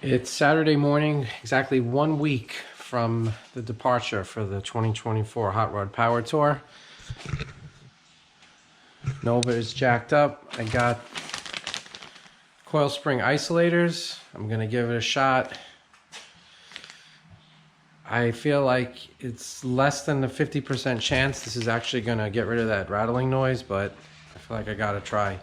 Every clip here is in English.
It's Saturday morning, exactly 1 week from the departure for the 2024 Hot Rod Power Tour. Nova is jacked up. I got coil spring isolators. I'm gonna give it a shot. I feel like it's less than the 50% chance this is actually gonna get rid of that rattling noise, but I feel like I gotta try.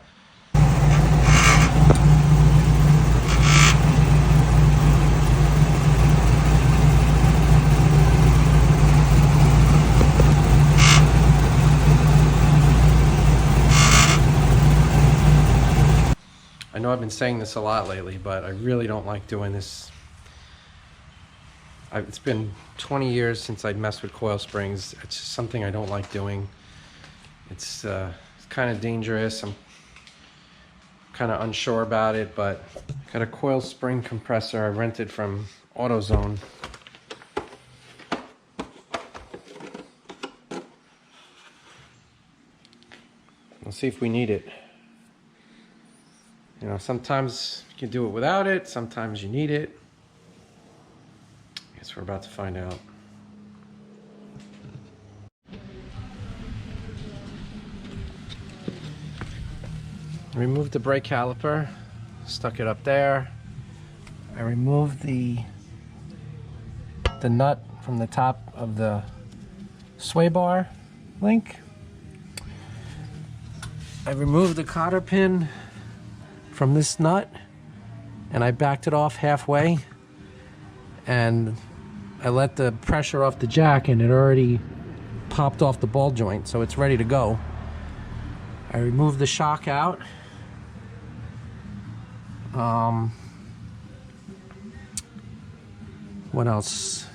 I know I've been saying this a lot lately, but I really don't like doing this. It's been 20 years since I'd messed with coil springs. It's just something I don't like doing. It's kind of dangerous. I'm kind of unsure about it, but I got a coil spring compressor I rented from AutoZone. We'll see if we need it. You know, sometimes you can do it without it, sometimes you need it. I guess we're about to find out. Removed the brake caliper, stuck it up there. I removed the nut from the top of the sway bar link. I removed the cotter pin from this nut and I backed it off halfway, and I let the pressure off the jack and it already popped off the ball joint, so it's ready to go. I removed the shock out. What else?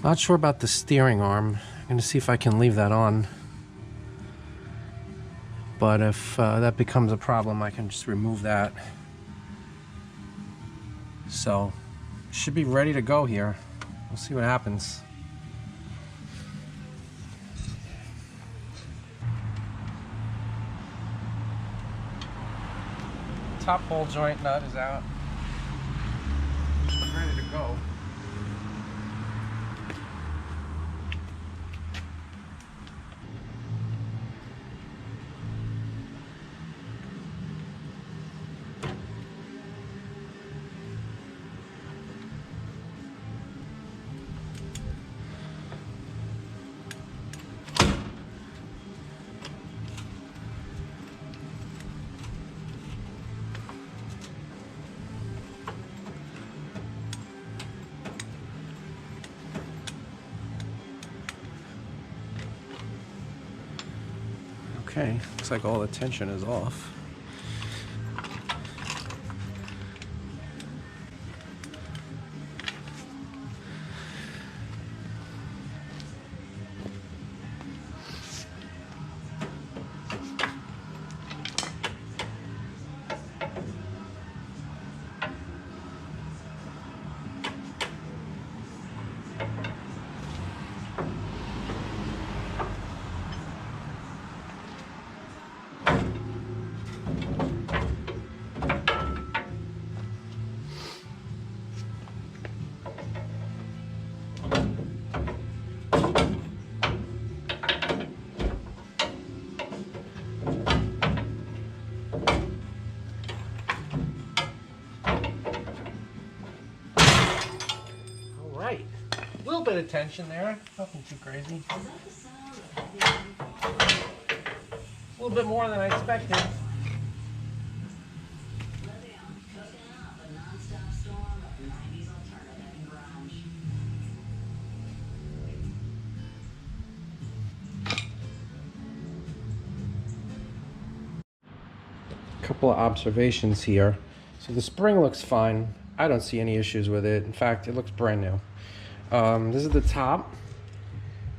Not sure about the steering arm. I'm gonna see if I can leave that on. But if that becomes a problem, I can just remove that. So, should be ready to go here. We'll see what happens. Top ball joint nut is out. Ready to go. Okay, looks like all the tension is off. Right, a little bit of tension there, nothing too crazy. A little bit more than I expected. Couple of observations here. So the spring looks fine. I don't see any issues with it. In fact, it looks brand new. This is the top.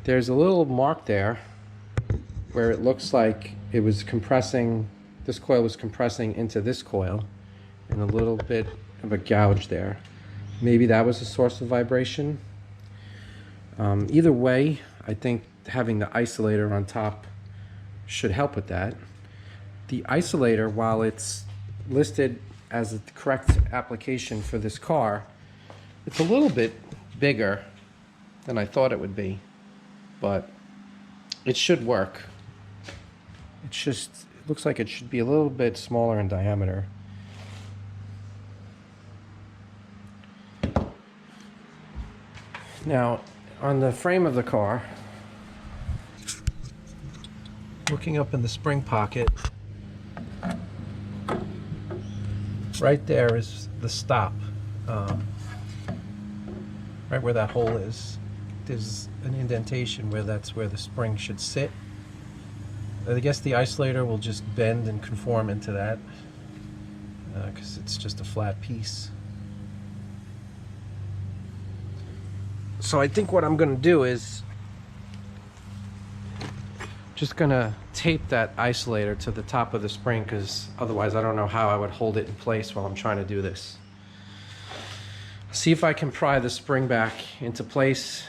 There's a little mark there where it looks like it was compressing, this coil was compressing into this coil, and a little bit of a gouge there. Maybe that was a source of vibration. Either way, I think having the isolator on top should help with that. The isolator, while it's listed as the correct application for this car. It's a little bit bigger than I thought it would be, but it should work. It's just, it looks like it should be a little bit smaller in diameter. Now, on the frame of the car, looking up in the spring pocket, right there is the stop. Right where that hole is, there's an indentation where that's where the spring should sit. I guess the isolator will just bend and conform into that because it's just a flat piece. So I think what I'm going to do is just going to tape that isolator to the top of the spring, because otherwise I don't know how I would hold it in place while I'm trying to do this. See if I can pry the spring back into place.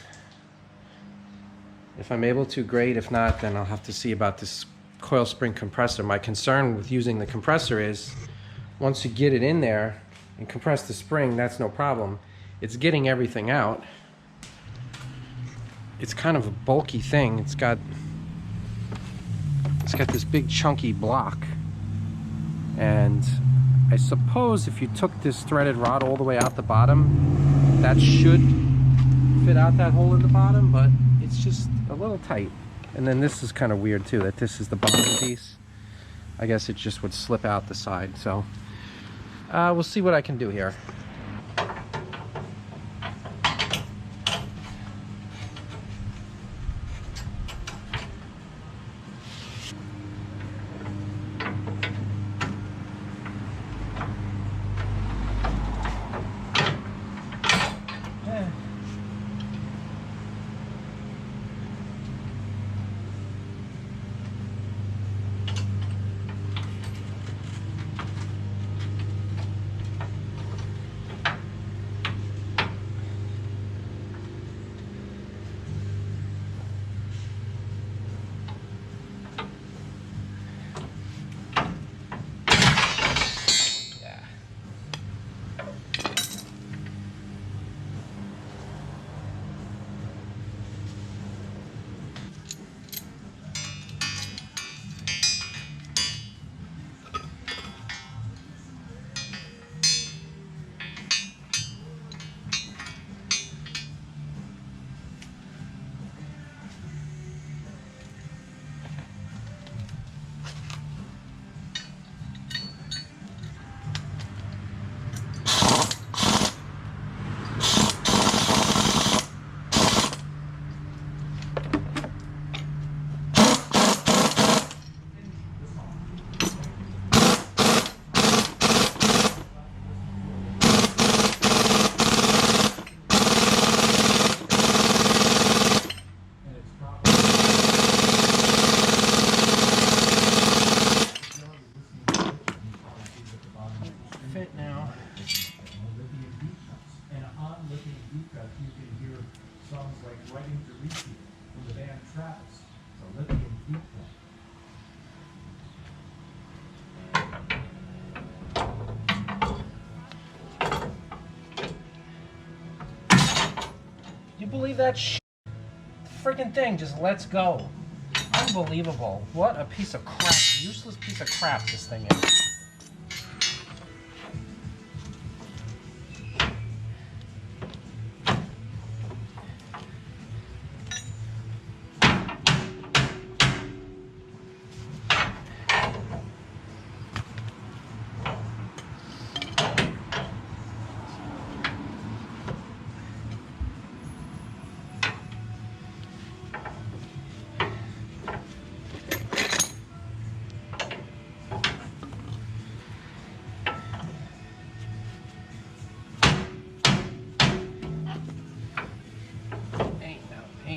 If I'm able to, great. If not, then I'll have to see about this coil spring compressor. My concern with using the compressor is once you get it in there and compress the spring, that's no problem. It's getting everything out. It's kind of a bulky thing. It's got this big chunky block, and I suppose if you took this threaded rod all the way out the bottom, that should fit out that hole in the bottom, but it's just a little tight. And then this is kind of weird too, that this is the bottom piece. I guess it just would slip out the side. So we'll see what I can do here. You believe that freaking thing just lets go? Unbelievable. What a piece of crap, useless piece of crap this thing is.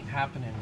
Happening.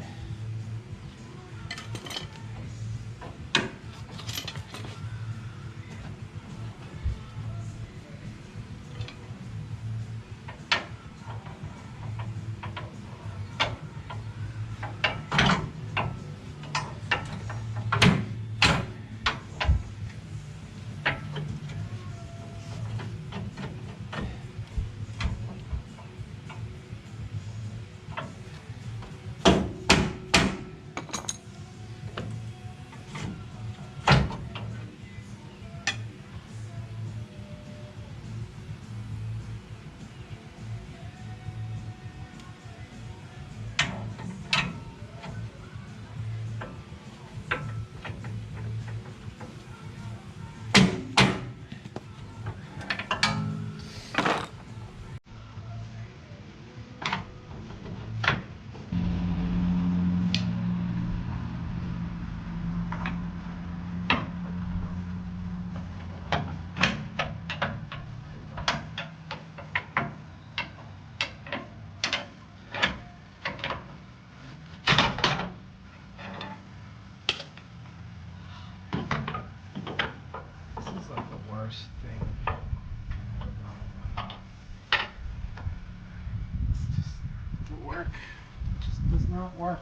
work.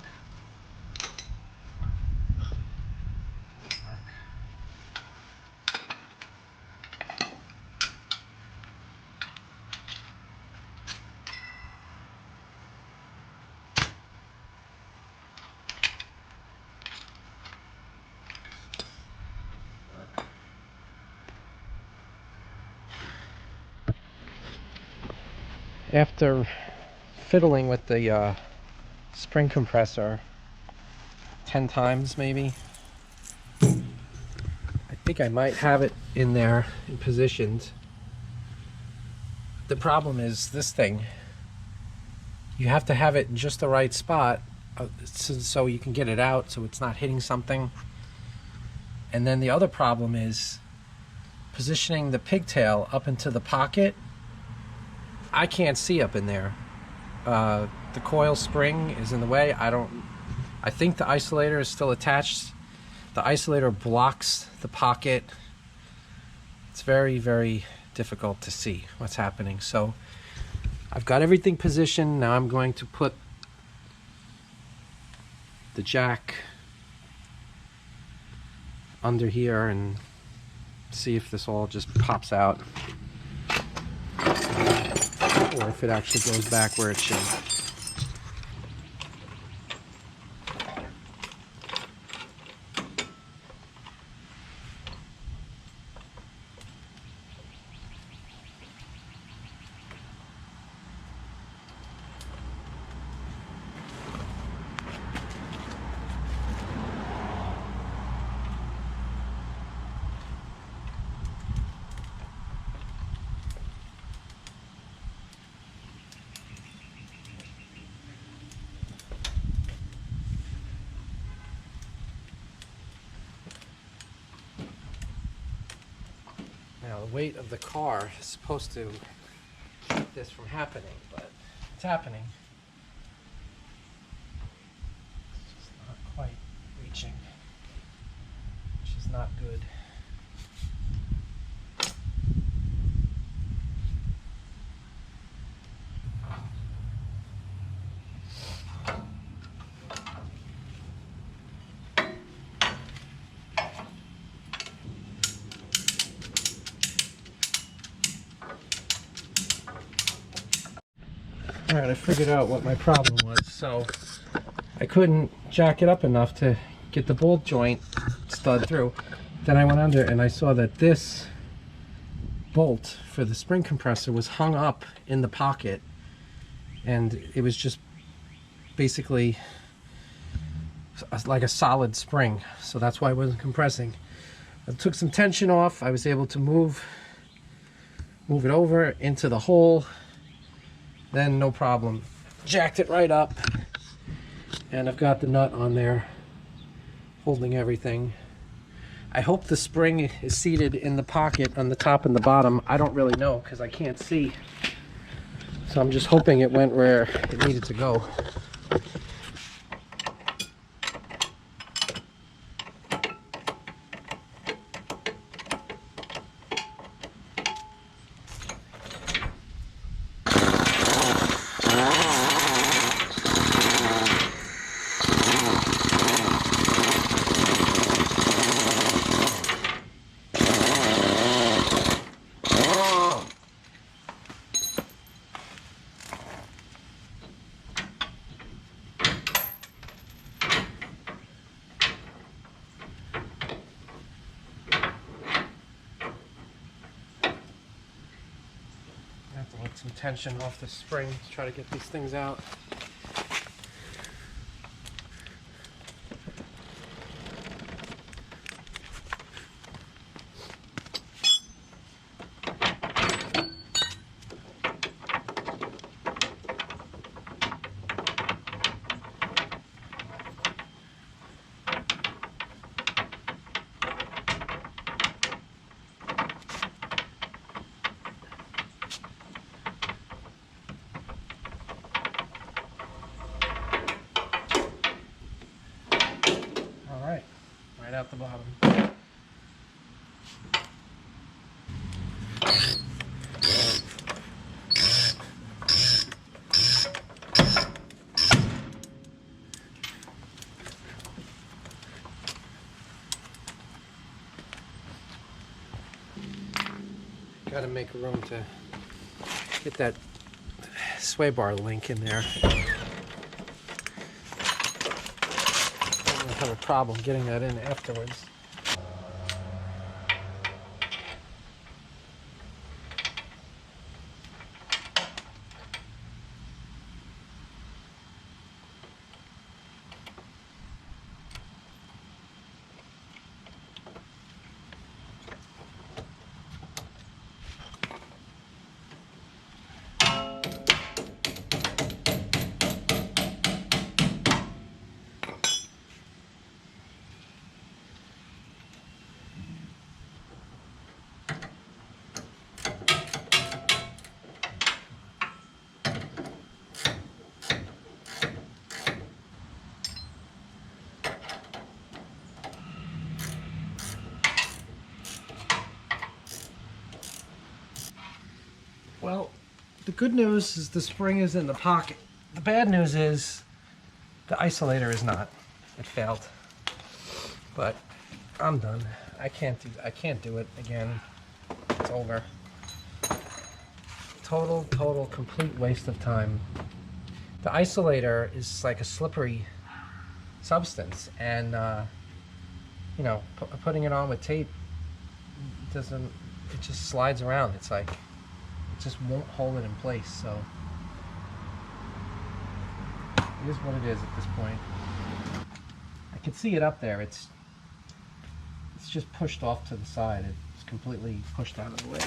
After fiddling with the spring compressor 10 times maybe, I think I might have it in there and positioned. The problem is this thing, you have to have it in just the right spot so you can get it out so it's not hitting something. And then the other problem is positioning the pigtail up into the pocket. I can't see up in there. The coil spring is in the way. I think the isolator is still attached. The isolator blocks the pocket. It's very, very difficult to see what's happening. So I've got everything positioned. Now I'm going to put the jack under here and see if this all just pops out, or if it actually goes back where it should. Now the weight of the car is supposed to keep this from happening, but it's happening. It's just not quite reaching, which is not good. Alright, I figured out what my problem was. So I couldn't jack it up enough to get the bolt joint stud through. Then I went under and I saw that this bolt for the spring compressor was hung up in the pocket, and it was just basically like a solid spring, so that's why it wasn't compressing. I took some tension off. I was able to move it over into the hole. Then no problem, jacked it right up, and I've got the nut on there holding everything. I hope the spring is seated in the pocket on the top and the bottom. I don't really know because I can't see, so I'm just hoping it went where it needed to go. Some tension off the spring to try to get these things out. Right out the bottom. Got to make room to get that sway bar link in there. I'm gonna have a problem getting that in afterwards. Well, the good news is the spring is in the pocket. The bad news is the isolator is not. It failed. But I'm done. I can't do it again. It's over. Total, complete waste of time. The isolator is like a slippery substance, and you know, putting it on with tape doesn't. It just slides around. It's like it just won't hold it in place. So it is what it is at this point. I can see it up there. It's just pushed off to the side. It's completely pushed out of the way.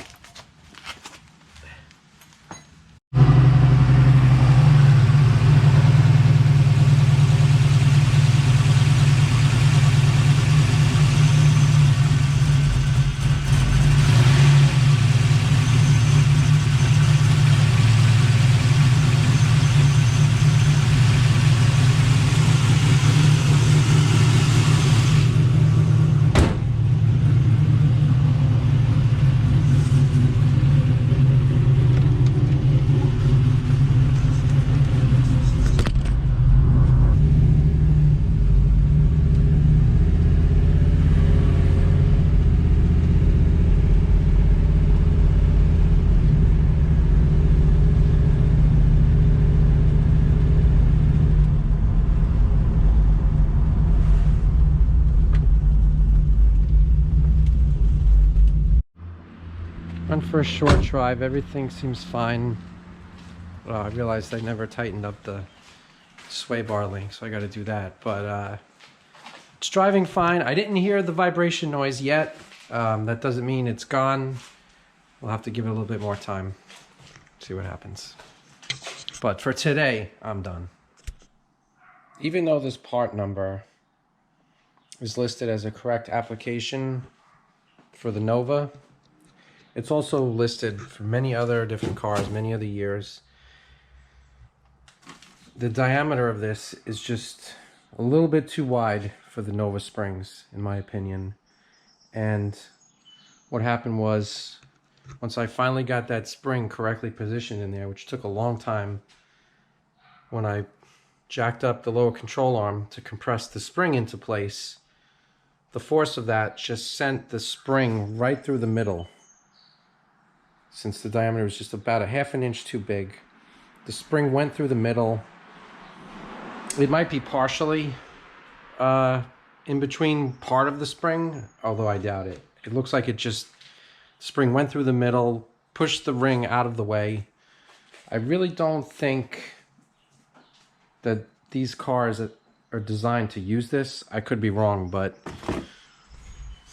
Went for a short drive, everything seems fine. I realized I never tightened up the sway bar link, so I got to do that. But it's driving fine. I didn't hear the vibration noise yet. That doesn't mean it's gone. We'll have to give it a little bit more time. See what happens. But for today, I'm done. Even though this part number is listed as a correct application for the Nova, it's also listed for many other different cars, many other years. The diameter of this is just a little bit too wide for the Nova springs, in my opinion. And what happened was, once I finally got that spring correctly positioned in there, which took a long time, when I jacked up the lower control arm to compress the spring into place, the force of that just sent the spring right through the middle. Since the diameter was just about a ½ an inch too big, the spring went through the middle. It might be partially in between part of the spring, although I doubt it. It looks like the spring went through the middle, pushed the ring out of the way. I really don't think that these cars are designed to use this. I could be wrong, but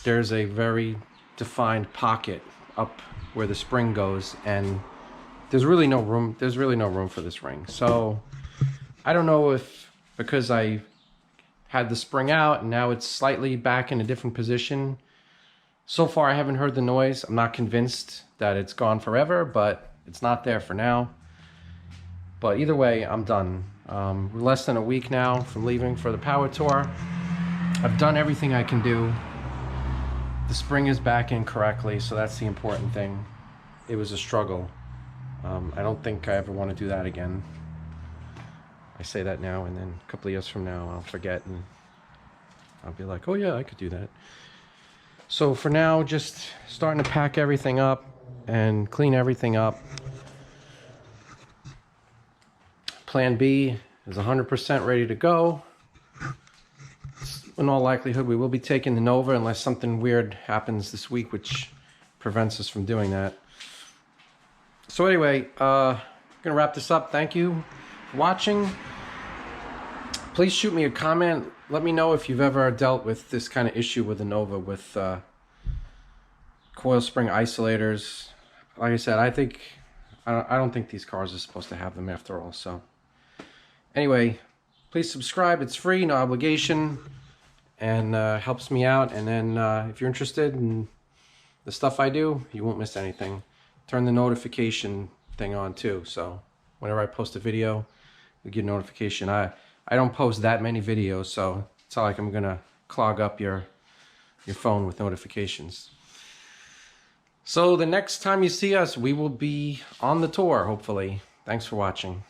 there's a very defined pocket up where the spring goes, and there's really no room for this ring. So I don't know if because I had the spring out and now it's slightly back in a different position. So far I haven't heard the noise. I'm not convinced that it's gone forever, but it's not there for now. But either way, I'm done. We're less than a week now from leaving for the power tour. I've done everything I can do. The spring is back in correctly, so that's the important thing. It was a struggle. I don't think I ever want to do that again. I say that now, and then a couple of years from now, I'll forget, and I'll be like, oh yeah, I could do that. So for now, just starting to pack everything up. and clean everything up. Plan B is 100% ready to go. In all likelihood, we will be taking the Nova unless something weird happens this week, which prevents us from doing that. So anyway, I'm gonna wrap this up. Thank you for watching. Please shoot me a comment. Let me know if you've ever dealt with this kind of issue with the Nova with coil spring isolators. Like I said, I don't think these cars are supposed to have them after all. So anyway, please subscribe. It's free, no obligation, and helps me out. And then if you're interested in the stuff I do, you won't miss anything. Turn the notification thing on too, so whenever I post a video, you get a notification. I don't post that many videos, so it's not like I'm gonna clog up your phone with notifications. So the next time you see us, we will be on the tour, hopefully. Thanks for watching.